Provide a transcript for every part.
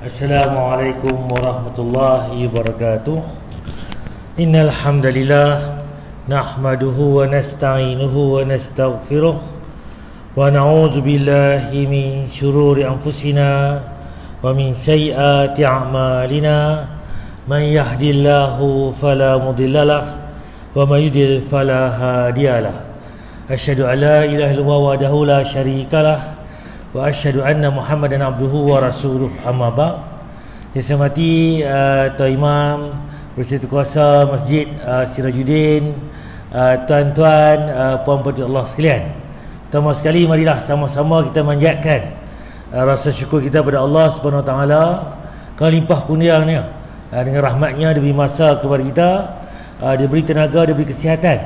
Assalamualaikum warahmatullahi wabarakatuh. Innal hamdalillah nahmaduhu wa nasta'inuhu wa nastaghfiruh wa na'udzu billahi min shururi anfusina wa min sayyiati a'malina. Man yahdihillahu fala mudhillalah wa man yudlil fala hadiyalah. Asyhadu an la ilaha illallah wahdahu la syarikalah wa asyhadu anna Muhammadan abduhu wa rasuluh. Amma ba'd. Yang saya hormati Tuan Imam Bersatu Kuasa Masjid Sirajuddin, tuan-tuan, puan-puan Allah sekalian. Pertama sekali, marilah sama-sama kita manjatkan rasa syukur kita pada Allah Subhanahu Wa Taala kerana limpah kurnianya, dengan rahmatnya dia beri masa kepada kita, dia beri tenaga, dia beri kesihatan,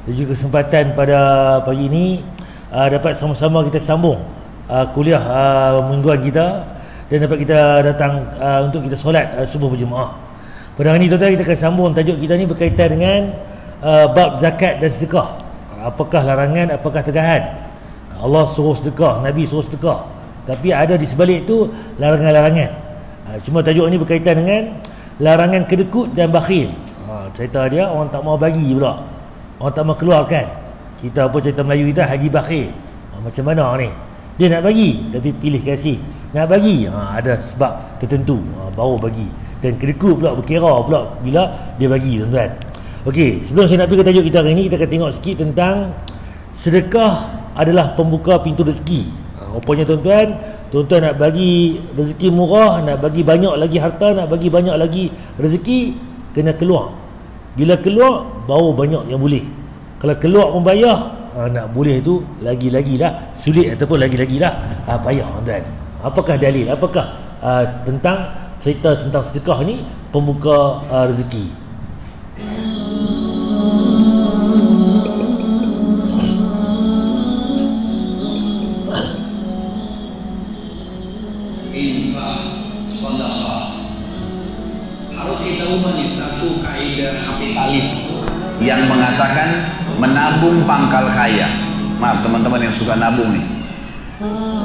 dan juga kesempatan pada pagi ini dapat sama-sama kita sambung kuliah mingguan kita, dan dapat kita datang untuk kita solat subuh berjemaah. Pada hari ini tuan-tuan, kita akan sambung tajuk kita ni berkaitan dengan bab zakat dan sedekah. Apakah larangan, apakah tegahan? Allah suruh sedekah, Nabi suruh sedekah, tapi ada di sebalik itu larangan-larangan. Cuma tajuk ni berkaitan dengan larangan kedekut dan bakhil. Cerita dia, orang tak mau bagi pula, orang tak mau keluarkan. Kita apa cerita Melayu kita, haji bakhil. Macam mana ni? Dia nak bagi tapi pilih kasih. Nak bagi ada sebab tertentu, baru bagi. Dan kedekut pula, berkira pula bila dia bagi, tuan-tuan. Okey, sebelum saya nak pergi ke tajuk kita hari ini, kita akan tengok sikit tentang sedekah adalah pembuka pintu rezeki. Rupanya tuan-tuan nak bagi rezeki murah, nak bagi banyak lagi harta, nak bagi banyak lagi rezeki, kena keluar. Bila keluar baru banyak yang boleh. Kalau keluar pun payah, nak boleh tu lagi-lagi dah sulit, ataupun lagi-lagi dah payah, tuan. Apakah dalil, apakah tentang cerita tentang sedekah ni pembuka rezeki? Infak, sedekah, harus kita ubah nih satu kaidah kapitalis yang mengatakan menabung pangkal kaya. Maaf teman-teman yang suka nabung nih,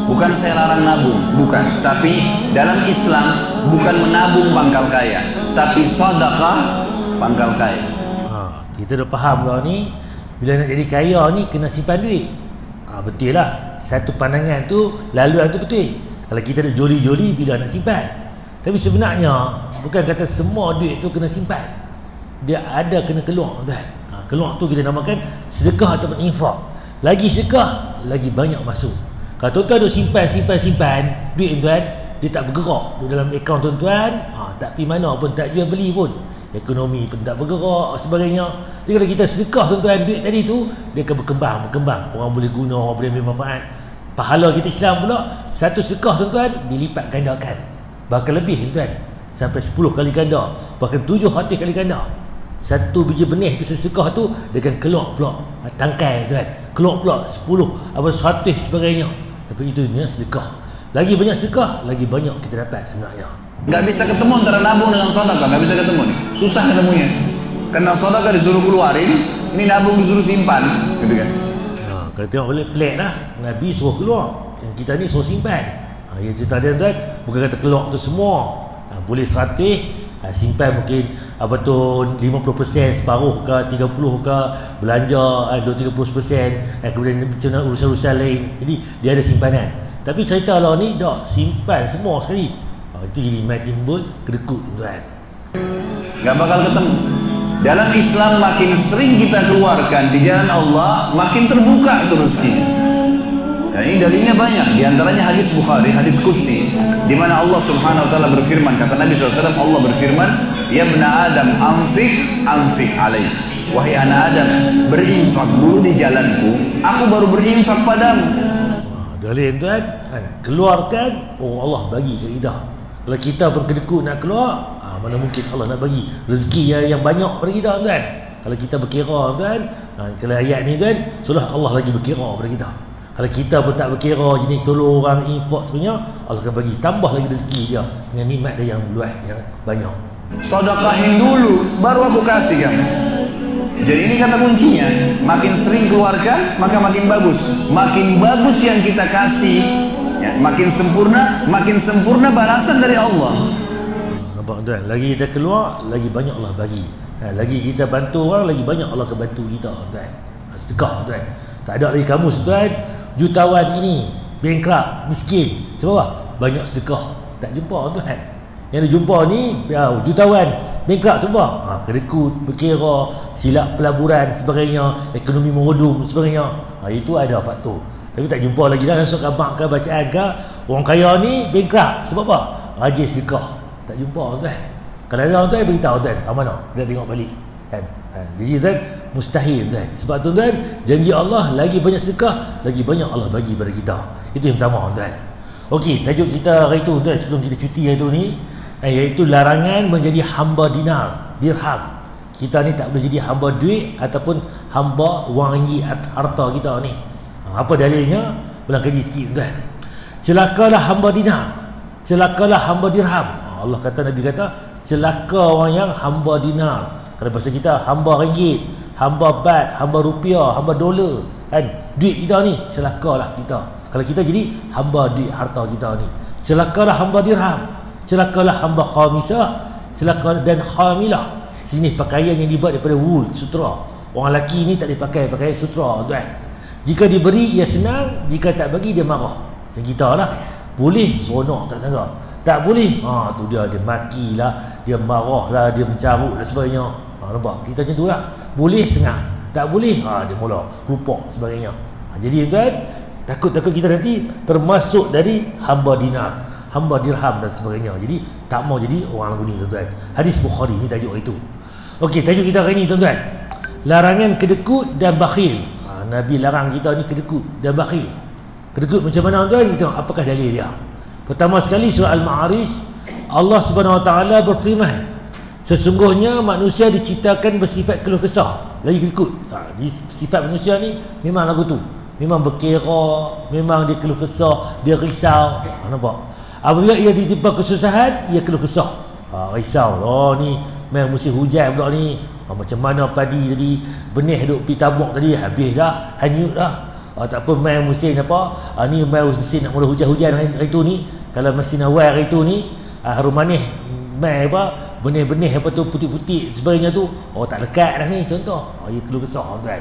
bukan saya larang nabung, bukan. Tapi dalam Islam bukan menabung pangkal kaya, tapi sedekah pangkal kaya. Kita dah faham lah ni, bila nak jadi kaya ni kena simpan duit. Betul lah, satu pandangan tu, laluan tu betul. Kalau kita ada joli-joli, bila nak simpan. Tapi sebenarnya bukan kata semua duit tu kena simpan. Dia ada kena keluar, tuan. Keluar tu kita namakan sedekah ataupun infak. Lagi sedekah, lagi banyak masuk. Kalau tuan-tuan duk simpan duit, tuan, dia tak bergerak duduk dalam akaun tuan-tuan, tak pergi mana pun, tak jual beli pun, ekonomi pun tak bergerak, sebagainya. Jadi kalau kita sedekah, tuan-tuan, duit tadi tu dia akan berkembang. Orang boleh guna, orang boleh ambil manfaat. Pahala kita Islam pula, satu sedekah, tuan-tuan, dilipat gandakan, bahkan lebih, tuan, sampai 10 kali ganda, bahkan 700 kali ganda. Satu biji benih tu, sedekah tu, dia akan keluar pula tangkai, tuan, keluar pula 10 100 sebagainya. Tapi itu dia sedekah. Lagi banyak sedekah, lagi banyak kita dapat sebenarnya. Nggak bisa ketemu antara nabung dengan sedekah, nggak bisa ketemu nih, susah ketemunya. Karena sedekah disuruh keluarin, ini nabung disuruh simpan, gitu kan. Kalau tengok boleh pelik dah, Nabi suruh keluar, yang kita ni suruh simpan. Yang cerita dia, tuan, bukan kata keluar tu semua. Boleh 100, simpan mungkin 50%, separuh ke 30 ke, belanja 20-30%, kemudian urusan-urusan lain. Jadi dia ada simpanan. Tapi cerita lah ni dak simpan semua sekali. Itu jadi timbul kedekut, tuan. Gak bakal ketemu. Dalam Islam makin sering kita keluarkan di jalan Allah, makin terbuka itu rezekinya. Dan ini dalilnya banyak. Di antaranya hadis Bukhari, hadis Qudsi, di mana Allah Subhanahu Wa Taala berfirman, kata Nabi SAW, Allah berfirman, ya bna Adam, anfik alaih. Wahai anak Adam, berinfak dulu di jalanku, aku baru berinfak padamu. Dalil, tuan, keluarkan, Allah bagi kaidah. Kalau kita pun kedekut nak keluar, mana mungkin Allah nak bagi rezeki yang banyak pada kita, tuan. Kalau kita berkira, tuan, kalau ayat ni, tuan, seolah Allah lagi berkira pada kita. Kalau kita pun tak berkira jenis tolong orang, infak sebenarnya, Allah akan bagi tambah lagi rezeki dia dengan nikmat dia yang luas, yang banyak. Sedekahin dulu baru aku kasih kamu. Jadi ini kata kuncinya, makin sering keluarkan maka makin bagus. Makin bagus yang kita kasih, Ya, makin sempurna balasan dari Allah. Nampak tuan, lagi kita keluar, lagi banyak Allah bagi. Lagi kita bantu orang, lagi banyak Allah akan bantu kita tuan. Sedekah tuan. Tak ada lagi kamu tuan, jutawan ini bankrupt, miskin. Sebab apa? Banyak sedekah. Tak jumpa tuan. Yang dia jumpa ni jutawan bankrupt semua. Kedekut, berkira, silap pelaburan sebagainya, ekonomi merodum sebagainya. Itu ada faktor. Tapi tak jumpa lagi dah langsung khabar ke bacaan ke orang kaya ni bankrupt. Sebab apa? Rajin sedekah. Tak jumpa tuan. Kalau ada orang tuan beritahu tuan, tak mana? Kita tengok balik. Kan? Jadi tuan mustahil tuan. Sebab tu tuan, janji Allah lagi banyak sedekah, lagi banyak Allah bagi pada kita. Itu yang pertama tuan. Okey, tajuk kita hari tu tuan sebelum kita cuti hari tu ni, iaitu larangan menjadi hamba dinar, dirham. Kita ni tak boleh jadi hamba duit ataupun hamba wang ringgit harta kita ni. Apa dalilnya? Ulang kaji sikit tuan. Celakalah hamba dinar, celakalah hamba dirham. Allah kata, Nabi kata, celaka orang yang hamba dinar. Kalau bahasa kita hamba ringgit, hamba bat, hamba rupiah, hamba dolar, kan? Duit kita ni, celakalah kita. Kalau kita jadi hamba duit harta kita ni. Celakalah hamba dirham, celakalah hamba khamisah, celakalah dan khamilah. Sini pakaian yang dibuat daripada wool, sutra. Orang lelaki ni tak boleh pakai pakaian sutra tuan. Jika diberi ia senang, jika tak bagi dia marah. Dan kita lah boleh seronok tak sangka. Tak boleh, tu dia maki lah, dia marah lah, dia mencarut dan sebagainya. Nampak? Kita macam tu lah. Boleh senang, tak boleh, dia mula kelupok sebagainya. Jadi tuan, takut-takut kita nanti termasuk dari hamba dinar, hamba dirham dan sebagainya. Jadi tak mau jadi orang lagu ni tuan-tuan. Hadis Bukhari ni tajuk itu. Okey, tajuk kita hari ni tuan-tuan, larangan kedekut dan bakhil. Nabi larang kita ni kedekut dan bakhil. Kedekut macam mana tuan? Kita tengok apakah dalil dia. Pertama sekali surah Al-Ma'arij, Allah Subhanahu Wa Taala berfirman, sesungguhnya manusia diciptakan bersifat keluh kesah, lagi kedekut. Sifat manusia ni memang lagu tu, memang berkira, memang dia keluh kesah, dia risau. Nampak? Apabila ia ditimpa kesusahan, ia keluh kesah, risau. Ni memang musim hujan pula ni. Macam mana padi tadi, benih duk pergi tabuk tadi, habis dah, hanyut dah. Tak apa main musim apa, ni main musim nak mula hujan-hujan hari tu ni. Kalau mesin awal hari tu ni, harum manis main apa, benih-benih apa tu putih-putih sebagainya tu, tak lekat dah ni contoh. Ia keluh kesah tuan.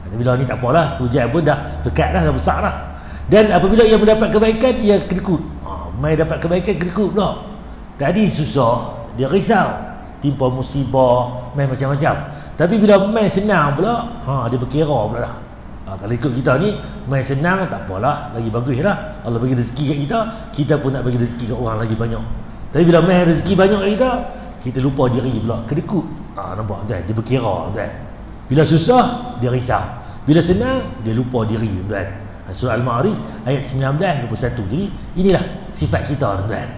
Tapi bila ni tak apalah, hujan pun dah lekat dah besar dah. Dan apabila ia mendapat kebaikan, ia kedekut. Mai dapat kebaikan kedekut pula. Tadi susah, dia risau, timpa musibah, main macam-macam. Tapi bila main senang pula, dia berkira pula dah. Kalau ikut kita ni, main senang tak apalah, lagi bagus lah. Allah bagi rezeki kat kita, kita pun nak bagi rezeki kat orang lagi banyak. Tapi bila main rezeki banyak kat kita, kita lupa diri pula, kedekut. Nampak tuan, dia berkira tuan. Bila susah, dia risau. Bila senang, dia lupa diri tuan. Surah Al-Ma'arij ayat 19-21. Jadi inilah sifat kita tuan.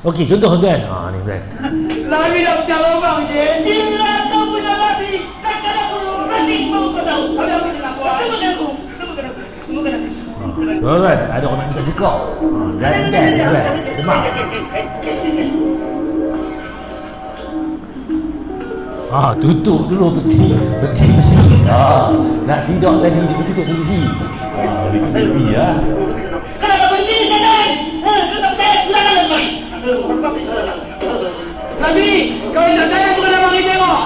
Okey, contoh tuan. Ni tuan. Nabi dah bercakap bang je. Jika kau punya Nabi, kata aku nanti kau tahu. Ada apa dengan aku? Tunggu kenapa? Tuan, ada orang nak minta sedekah. Dan tuan, demam. Tutup dulu peti besi. Nak tidur tadi dia tutup besi. Ikut Nabi ya. Kenapa berhenti kan? Kenapa saya silakan lagi. Nabi, kalau tak saya suka nak bagi tengok.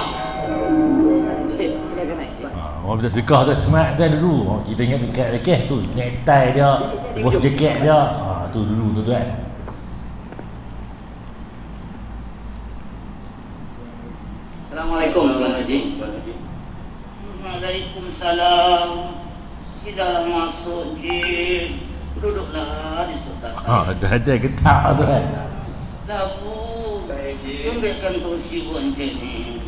Orang minta sedekah tu smart tu dulu. Kita ingat dekat rekeh tu, necktie dia, bos jaket dia. Tu dulu tu tuan. Assalamualaikum Tuan Haji. Waalaikumsalam. Silakan masuk je. Duduklah di sebelah. Dah ada getak tuan. Labu. Ambilkan kursi bonce ni.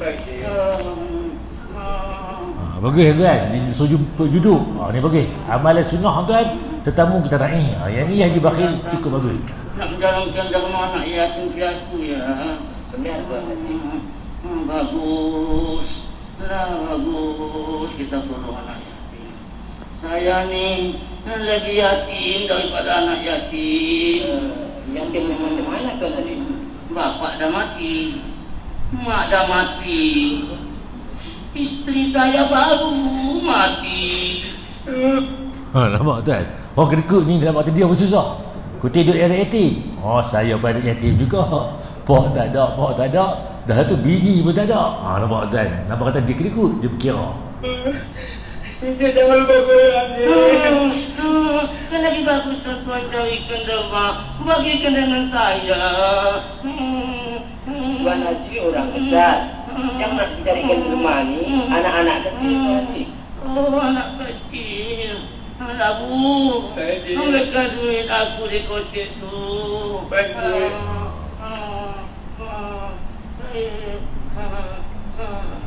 Bagus tuan, dia suruh duduk. Ni bagus. Amalan sunnah tuan, tetamu kita naik. Yang ni yang dibakhil cukup bagus. Nak menjalankan dharma anak yatim piatu ya. Bagus. Bagus kita tolong anak yatim. Saya ni lagi yatim daripada anak yatim. Yatim macam mana tuan tadi? Bapak dah mati, mak dah mati, isteri saya baru mati. Nampak tuan, orang kedekut ni dalam waktu dia pun susah. Kuti duduk anak yatim. Oh, saya pun anak yatim juga. Pak tak ada. Dah tu bini pun tak ada. Nampak tuan. Nampak kata dia kedekut, dia berkira. Dia jangan berberan ni. Kan lagi bagus aku carikan demak. Bagikan dengan saya. Tuan Haji orang besar. Yang nak dicarikan rumah ni anak-anak kecil. Oh, anak kecil. Abu, ambilkan duit aku di kocek tu.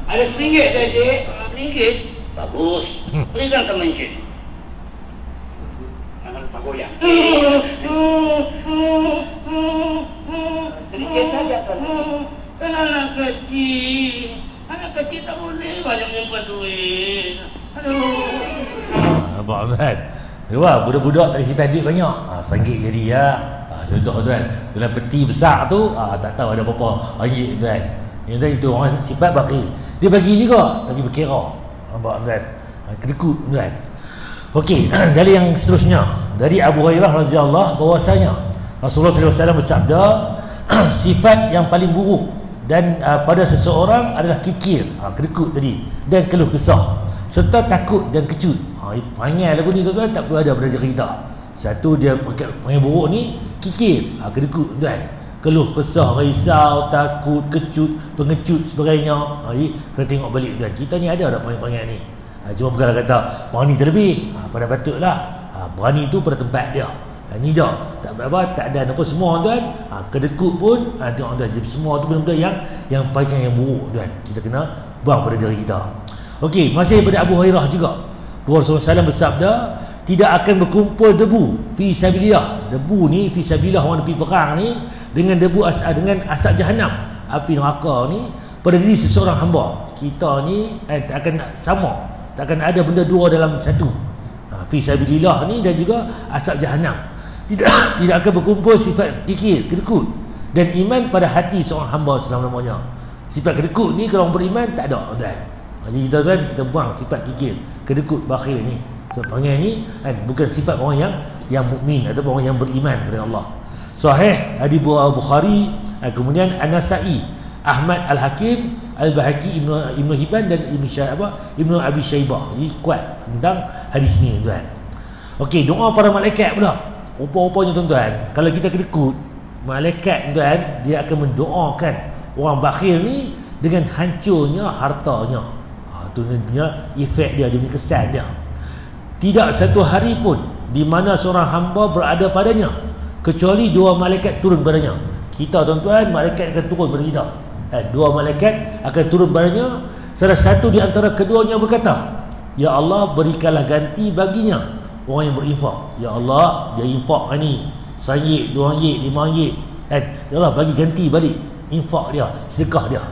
Ada RM1 dah, Cik. RM1? Bagus. Berikan teman Cik. Jangan lupa goyang. Sedikit saja, Tuan. Kan anak kecil. Anak kecil tak boleh banyak nyimpan duit. Aduh. Nampak kan? Wah, budak-budak tak disimpan duit banyak. RM1 jadi ya. Contoh tuan, dalam peti besar tu tak tahu ada berapa ringgit tuan. Yang itu orang sifat bakil. Dia bagi juga tapi berkira. Nampak tuan? Kedekut tuan. Okey, dari yang seterusnya, dari Abu Hurairah radhiyallahu bahwasanya Rasulullah SAW bersabda, sifat yang paling buruk dan pada seseorang adalah kikir, kedekut tadi, dan keluh kesah serta takut dan kecut. Panggil lagu ni tuan-tuan, tak perlu ada pada diri kita. Satu dia panggil buruk ni kikir, kedekut tuan, keluh kesah, risau, takut, kecut, pengecut sebagainya. Kena tengok balik tuan, kita ni ada tak panggil-panggil ni. Cuma bukanlah kata berani terlebih, pada patutlah berani tu pada tempat dia. Ni dah tak apa, tak ada apa semua tuan. Kedekut pun tengok tuan, semua tu benda-benda yang paling yang buruk tuan. Kita kena buang pada diri kita. Okey, masih pada Abu Hurairah juga, Rasulullah SAW bersabda, tidak akan berkumpul debu fi sabilillah. Debu ni fi sabilillah, orang pergi perang ni, dengan debu dengan asap jahanam, api neraka ni, pada diri seseorang hamba. Kita ni tak akan sama, tak akan ada benda dua dalam satu. Fi sabilillah ni dan juga asap jahanam. Tidak akan berkumpul sifat kikir, kedekut dan iman pada hati seorang hamba selama-lamanya. Sifat kedekut ni kalau orang beriman tak ada tuan. Jadi kita tuan, kita buang sifat kikir, kedekut, bakhil ni. So panggil ni bukan sifat orang yang mukmin ataupun orang yang beriman kepada Allah. Sahih hadis Bukhari, kemudian An-Nasa'i, Ahmad Al-Hakim, Al-Bahaqi, Ibnu Hibban dan Ibnu Abi Syaibah. Jadi kuat tentang hadis ni tuan. Okey, doa para malaikat pula. Rupa-rupanya tuan-tuan, kalau kita kedekut, malaikat tuan, dia akan mendoakan orang bakhil ni dengan hancurnya hartanya. Tu punya efek dia punya kesan dia. Tidak satu hari pun di mana seorang hamba berada padanya kecuali dua malaikat turun padanya. Kita tuan-tuan, malaikat akan turun pada kita. Dua malaikat akan turun padanya. Salah satu di antara keduanya berkata, ya Allah, berikanlah ganti baginya orang yang berinfak. Ya Allah, dia infak ni RM1, RM2, RM5. Ya Allah, bagi ganti balik infak dia, sedekah dia.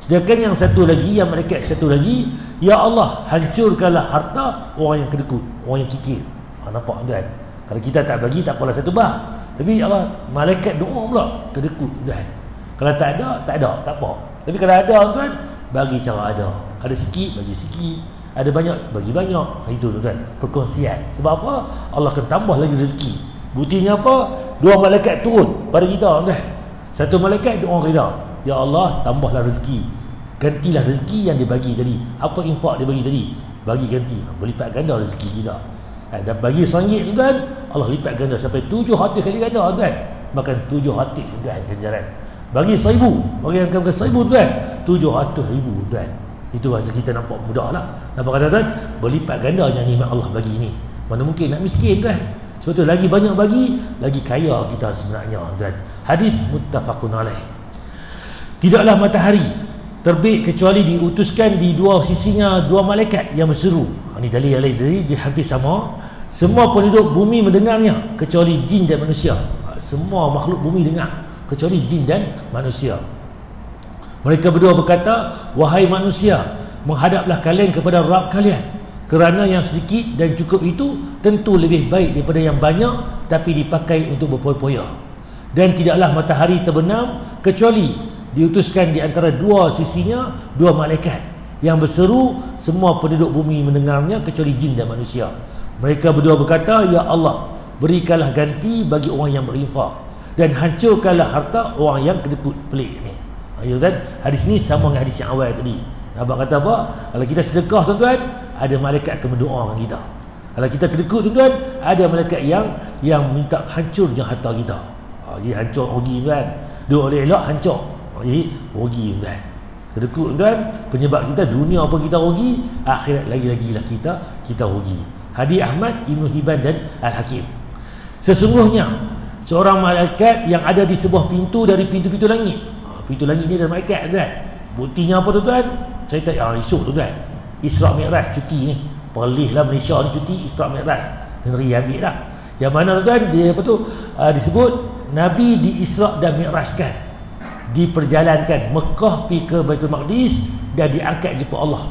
Sedangkan yang satu lagi, yang malaikat satu lagi, ya Allah, hancurkanlah harta orang yang kedekut, orang yang kikir. Nampak tuan? Kalau kita tak bagi, tak apalah satu bab. Tapi ya Allah, malaikat doa pula kedekut tuan. Kalau tak ada, tak apa. Tapi kalau ada tuan, bagi cara ada. Ada sikit, bagi sikit. Ada banyak, bagi banyak. Itu tuan, perkongsian. Sebab apa? Allah akan tambah lagi rezeki. Buktinya apa? Dua malaikat turun pada kita tuan. Satu malaikat doa kita, ya Allah, tambahlah rezeki, gantilah rezeki yang dia bagi tadi. Apa infak dia bagi tadi, bagi ganti, berlipat ganda rezeki kita. Dan bagi RM1 tuan, Allah lipat ganda sampai 700 kali ganda tuan. Bahkan 700 tuan ganjaran. Bagi RM1,000, bagi yang akan RM1,000 tuan, 700,000 tuan. Itu bahasa kita nampak mudah lah. Nampak kata tuan, berlipat gandanya nikmat Allah bagi ni. Mana mungkin nak miskin tuan. Sebab tu lagi banyak bagi, lagi kaya kita sebenarnya tuan. Hadis muttafaqun alaih. Tidaklah matahari terbit kecuali diutuskan di dua sisinya dua malaikat yang berseru. Ini dalil lain dia hampir sama. Semua penduduk bumi mendengarnya kecuali jin dan manusia. Semua makhluk bumi dengar kecuali jin dan manusia. Mereka berdua berkata, wahai manusia, menghadaplah kalian kepada Rabb kalian, kerana yang sedikit dan cukup itu tentu lebih baik daripada yang banyak tapi dipakai untuk berpoya-poya. Dan tidaklah matahari terbenam kecuali diutuskan di antara dua sisinya dua malaikat yang berseru. Semua penduduk bumi mendengarnya kecuali jin dan manusia. Mereka berdua berkata, ya Allah, berikanlah ganti bagi orang yang berinfak, dan hancurkanlah harta orang yang kedekut pelik ni. Ya kan? Hadis ni sama dengan hadis yang awal tadi. Nabi kata apa? Kalau kita sedekah tuan-tuan, ada malaikat akan mendoakan kita. Kalau kita kedekut tuan-tuan, ada malaikat yang minta hancurnya harta kita. Jadi hancur rugi tuan. Duk oleh elok hancur. Jadi rugi tuan. Kedekut tuan, penyebab kita dunia apa kita rugi, akhirat lagi-lagilah kita rugi. Hadis Ahmad, Ibnu Hibban dan Al-Hakim. Sesungguhnya seorang malaikat yang ada di sebuah pintu dari pintu-pintu langit. Pintu langit ni ada malaikat tuan. Buktinya apa tuan? Cerita esok tuan. Isra Mi'raj cuti ni. Perlihlah Malaysia ni cuti Isra Mi'raj. Negeri ambil dah. Yang mana tuan dia apa tu disebut Nabi di Isra dan Mi'rajkan. Diperjalankan Mekah pergi ke Baitul Maqdis dan diangkat jumpa Allah.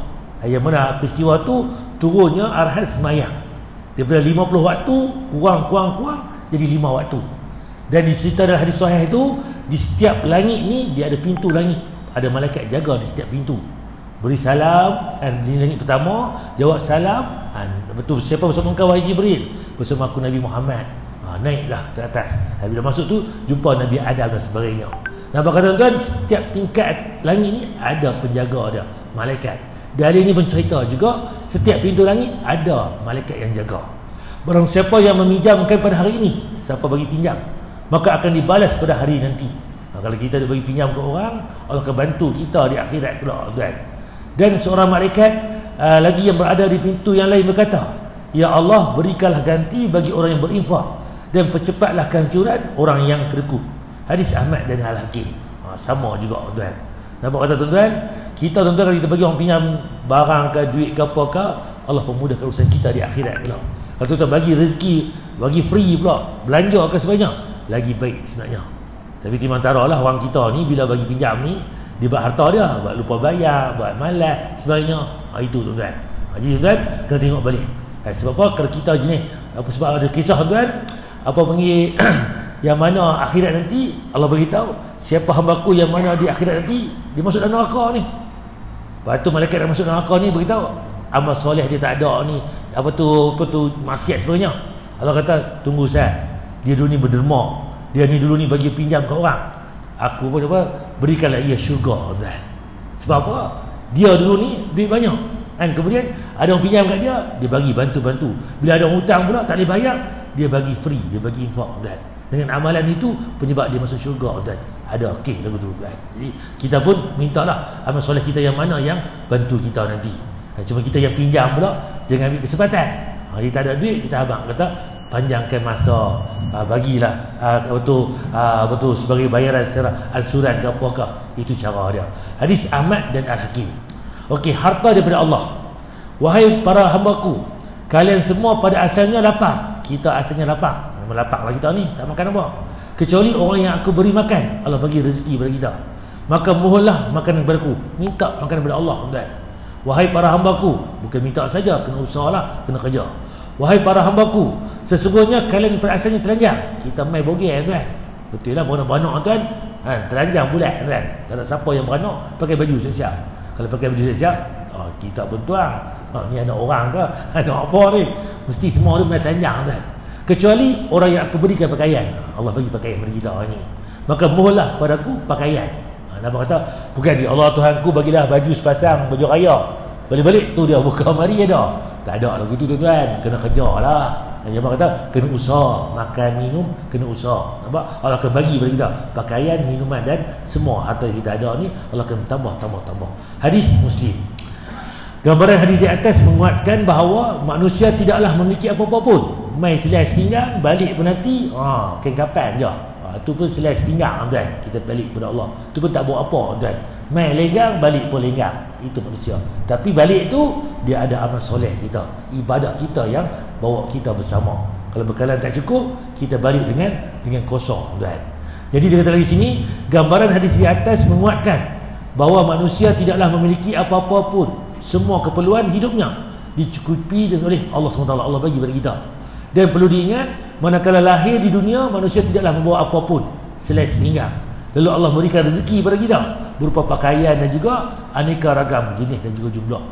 Yang mana peristiwa tu turunnya arahan semayang. Daripada 50 waktu kurang jadi 5 waktu. Dan dicerita dalam hadis sahih itu, di setiap langit ni dia ada pintu langit, ada malaikat jaga di setiap pintu. Beri salam, dan di langit pertama jawab salam, betul siapa bersama engkau wahai Jibril? Bersama aku Nabi Muhammad. Naiklah ke atas. Bila masuk tu jumpa Nabi Adam dan sebagainya. Nah, kata tuan, setiap tingkat langit ni ada penjaga dia, malaikat. Dari ini mencerita juga setiap pintu langit ada malaikat yang jaga. Barang siapa yang meminjamkan pada hari ini, siapa bagi pinjam, maka akan dibalas pada hari nanti. Kalau kita ada bagi pinjam ke orang, Allah akan bantu kita di akhirat pula tuan. Dan seorang malaikat lagi yang berada di pintu yang lain berkata, ya Allah, berikanlah ganti bagi orang yang berinfak, dan percepatlah kehancuran orang yang kedekut. Hadis Ahmad dan Al-Hakim. Sama juga tuan. Nampak kata tuan-tuan, kita tuan-tuan kalau kita bagi orang pinjam barang ke duit ke apa ke, Allah pemudahkan urusan kita di akhirat pula. Kalau tuan-tuan bagi rezeki, bagi free pula, belanja ke sebanyak, lagi baik sebenarnya. Tapi timbang-tara lah orang kita ni bila bagi pinjam ni, dia buat harta dia, buat lupa bayar, buat malas sebagainya. Itu tuan-tuan. Jadi tuan-tuan kena tengok balik. Sebab apa? Kalau kita jenis apa, sebab ada kisah tuan, apa panggil yang mana akhirat nanti Allah beritahu, siapa hambaku yang mana di akhirat nanti dia masuk dalam neraka ni. Lepas tu malaikat yang masuk neraka ni beritahu amal soleh dia tak ada ni, apa tu maksiat sebagainya. Allah kata tunggu Ustaz, dia dulu ni berderma, dia ni dulu ni bagi pinjam ke orang, aku pun apa berikanlah ia syurga tuan. Sebab apa? Dia dulu ni duit banyak kan, kemudian ada orang pinjam kat dia, dia bagi bantu-bantu. Bila ada orang hutang pula tak boleh bayar, dia bagi free, dia bagi infak tuan. Dengan amalan itu penyebab dia masuk syurga tuan. Ada okey lagu tu kan. Jadi kita pun mintalah amal soleh kita yang mana yang bantu kita nanti. Cuma kita yang pinjam pula jangan ambil kesempatan. Dia tak ada duit, kita abang kata panjangkan masa, bagilah betul sebagai bayaran secara ansuran ke apakah. Itu cara dia. Hadis Ahmad dan Al-Hakim. Okey, harta daripada Allah. Wahai para hambaku, kalian semua pada asalnya lapar. Kita asalnya lapar. Lapar lah kita ni, tak makan apa. Kecuali orang yang aku beri makan, Allah bagi rezeki kepada kita. Maka mohonlah makanan kepada aku. Minta makanan kepada Allah tuan. Wahai para hambaku, bukan minta saja, kena usahalah, kena kerja. Wahai para hambaku, sesungguhnya kalian pada asalnya telanjang. Kita main bogel tuan. Betul lah beranak-beranak tuan, telanjang bulat tuan. Tak ada siapa yang beranak pakai baju siap-siap. Kalau pakai baju siap-siap, kita pun tuang. Ni anak orang ke, anak apa ni, mesti semua dia main telanjang tuan. Kecuali orang yang aku berikan pakaian, Allah bagi pakaian kepada kita ni, maka mohonlah padaku pakaian. Nabi kata bukan dia Allah Tuhanku bagilah baju sepasang, baju raya, balik-balik tu dia buka mari ada. Tak ada lagu tu tuan-tuan, kena kerja lah. Nabi kata kena usaha, makan minum kena usaha. Nampak? Allah akan bagi kepada kita pakaian, minuman dan semua harta yang kita ada ni, Allah akan tambah. Hadis Muslim. Gambaran hadis di atas menguatkan bahawa manusia tidaklah memiliki apa-apa pun. Main selai sepinggang, balik pun nanti kain kapan je. Itu pun selai sepinggang tuan. Kita balik kepada Allah. Itu pun tak buat apa tuan. Main lenggang, balik pun lenggang. Itu manusia. Tapi balik tu dia ada amal soleh kita, ibadat kita yang bawa kita bersama. Kalau bekalan tak cukup, kita balik dengan kosong tuan. Jadi dia kata di sini, gambaran hadis di atas menguatkan bahawa manusia tidaklah memiliki apa-apa pun. Semua keperluan hidupnya dicukupi oleh Allah SWT. Allah bagi kepada kita. Dan perlu diingat, manakala lahir di dunia, manusia tidaklah membawa apapun selai sepinggang. Lalu Allah berikan rezeki kepada kita berupa pakaian dan juga aneka ragam jenis dan juga jumlah.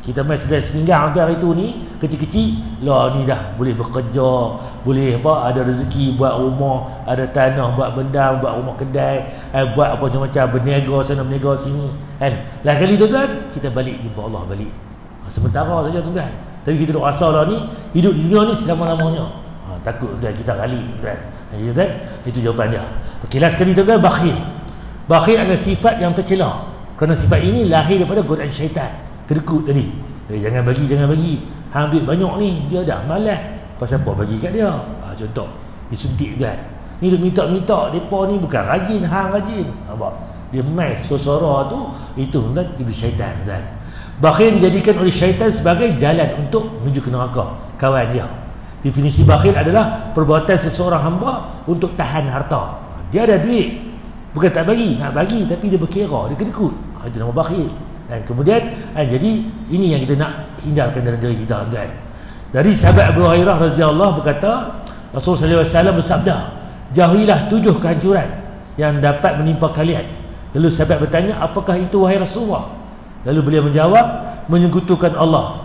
Kita main sedang sepinggang tu hari tu ni, kecil-kecil lah ni dah boleh bekerja, boleh apa, ada rezeki buat rumah, ada tanah buat bendang, buat rumah kedai, buat apa macam-macam, berniaga sana berniaga sini kan. Lain kali tuan-tuan kita balik jumpa Allah balik. Sementara saja tuan-tuan. Tapi kita duk rasa lah ni hidup di dunia ni selama-lamanya. Takut tuan kita kali tuan. Jadi tuan, itu jawapan dia. Okey, last sekali tuan-tuan, bakhil. Bakhil adalah sifat yang tercela. Kerana sifat ini lahir daripada godaan syaitan. Kedekut tadi. Jangan bagi. Hang duit banyak ni, dia dah malas. Pasal apa bagi kat dia? Contoh, disuntik kan. Ni dia minta-minta, depa ni bukan rajin, hang rajin. Nampak? Dia mai suara tu, itu kan iblis syaitan kan. Bakhil dijadikan oleh syaitan sebagai jalan untuk menuju ke neraka kawan dia. Definisi bakhil adalah perbuatan seseorang hamba untuk tahan harta. Dia ada duit, bukan tak bagi, nak bagi tapi dia berkira, dia kedekut. Itu nama bakhil. Dan kemudian jadi ini yang kita nak hindarkan dalam diri kita kan. Dari sahabat Abu Hurairah radhiyallahu berkata, Rasulullah SAW bersabda, jauhilah 7 kehancuran yang dapat menimpa kalian. Lalu sahabat bertanya, apakah itu wahai Rasulullah? Lalu beliau menjawab, menyekutukan Allah,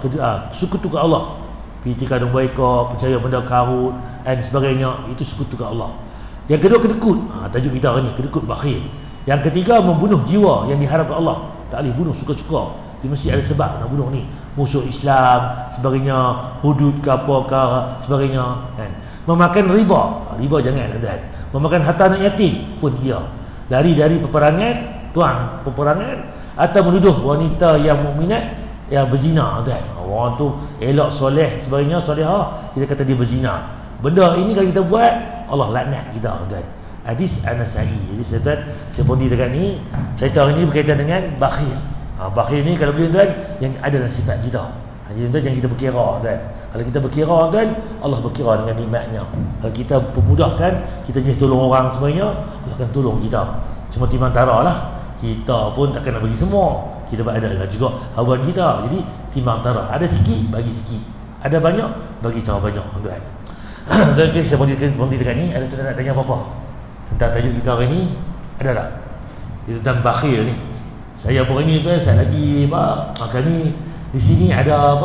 sekutukan Allah, perhatikan mereka, percaya benda karut dan sebagainya, itu sekutukan Allah. Yang kedua, kedekut. Tajuk kita hari ni, kedekut bakhil. Yang ketiga, membunuh jiwa yang diharapkan Allah. Tak boleh bunuh suka-suka. Dia mesti ada sebab nak bunuh ni. Musuh Islam, sebagainya, hudud ke apa ke, sebagainya kan. Memakan riba. Riba jangan tuan. Memakan harta anak yatim pun iya. Lari dari peperangan, peperangan, atau menuduh wanita yang mukminat yang berzina tuan. Orang tu elok, soleh, sebagainya, solehah, kita kata dia berzina. Benda ini kalau kita buat, Allah laknat kita tuan. Hadis An-Nasai. Jadi saya pun dekat ni, cerita hari ni berkaitan dengan bakhil. Bakhil ni kalau boleh tuan, yang ada dalam sifat kita. Jadi tuan, jangan kita berkira tuan. Kalau kita berkira tuan, Allah berkira dengan nikmatnya. Kalau kita pemudahkan, kita jenis tolong orang semuanya, Allah akan tolong kita. Cuma timbang tara lah, kita pun takkan nak bagi semua. Kita ada juga hawan kita. Jadi timbang tara, ada sikit bagi sikit, ada banyak bagi cara banyak tuan. Dan saya berhenti dekat ni. Ada tuan nak tanya apa-apa tentang tajuk kita hari ni? Ada tak? Itu tentang bakhil ni. Saya pun ini tuan, saya lagi kami di sini ada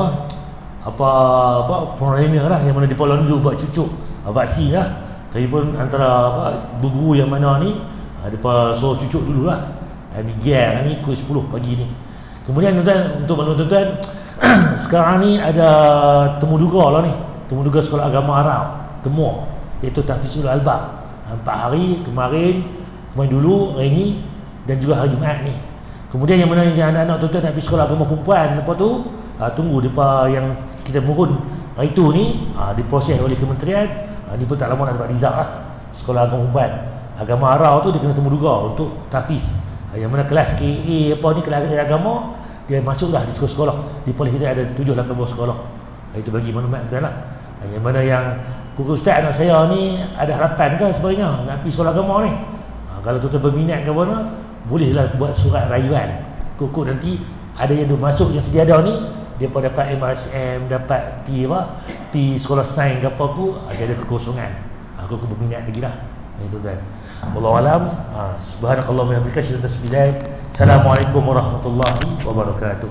apa foreigner lah, yang mana di Polandu buat cucuk vaksin lah. Tapi pun antara guru yang mana ni, depa suruh cucuk dululah. Miguel ni pukul 10 pagi ni. Kemudian tuan, untuk maklumat tuan, sekarang ni ada temuduga lah ni, temuduga sekolah agama Arab, temu, iaitu Tahfizul Albab. 4 hari kemarin dulu, hari ni, dan juga hari Jumaat ni. Kemudian yang mana yang anak-anak tuan-tuan nak pergi sekolah agama perempuan apa tu, tunggu depa yang kita mohon hari tu ni, diproses oleh kementerian. Ni pun tak lama nak dapat result lah. Sekolah agama perempuan, agama Arab tu dia kena temuduga untuk tahfiz. Yang mana kelas KA apa ni, kelas agama, dia masuklah di sekolah-sekolah. Di polis kita ada 7-8 buah sekolah. Itu bagi maklumat betul lah. Yang mana yang ustaz anak saya ni ada harapan ke sebenarnya nak pergi sekolah agama ni. Kalau tuan-tuan berminat ke mana, bolehlah buat surat rayuan. Kukuk nanti ada yang masuk yang sedia ada ni, dia pun dapat MRSM, dapat pergi sekolah sains ke apa tu, ada kekosongan. Aku berminat lagi lah. Itu tuan. Wallahu alam. Subhanakallahumma wa bihamdika asyhadu an la ilaha illa anta astaghfiruka wa atubu ilaik. Assalamualaikum warahmatullahi wabarakatuh.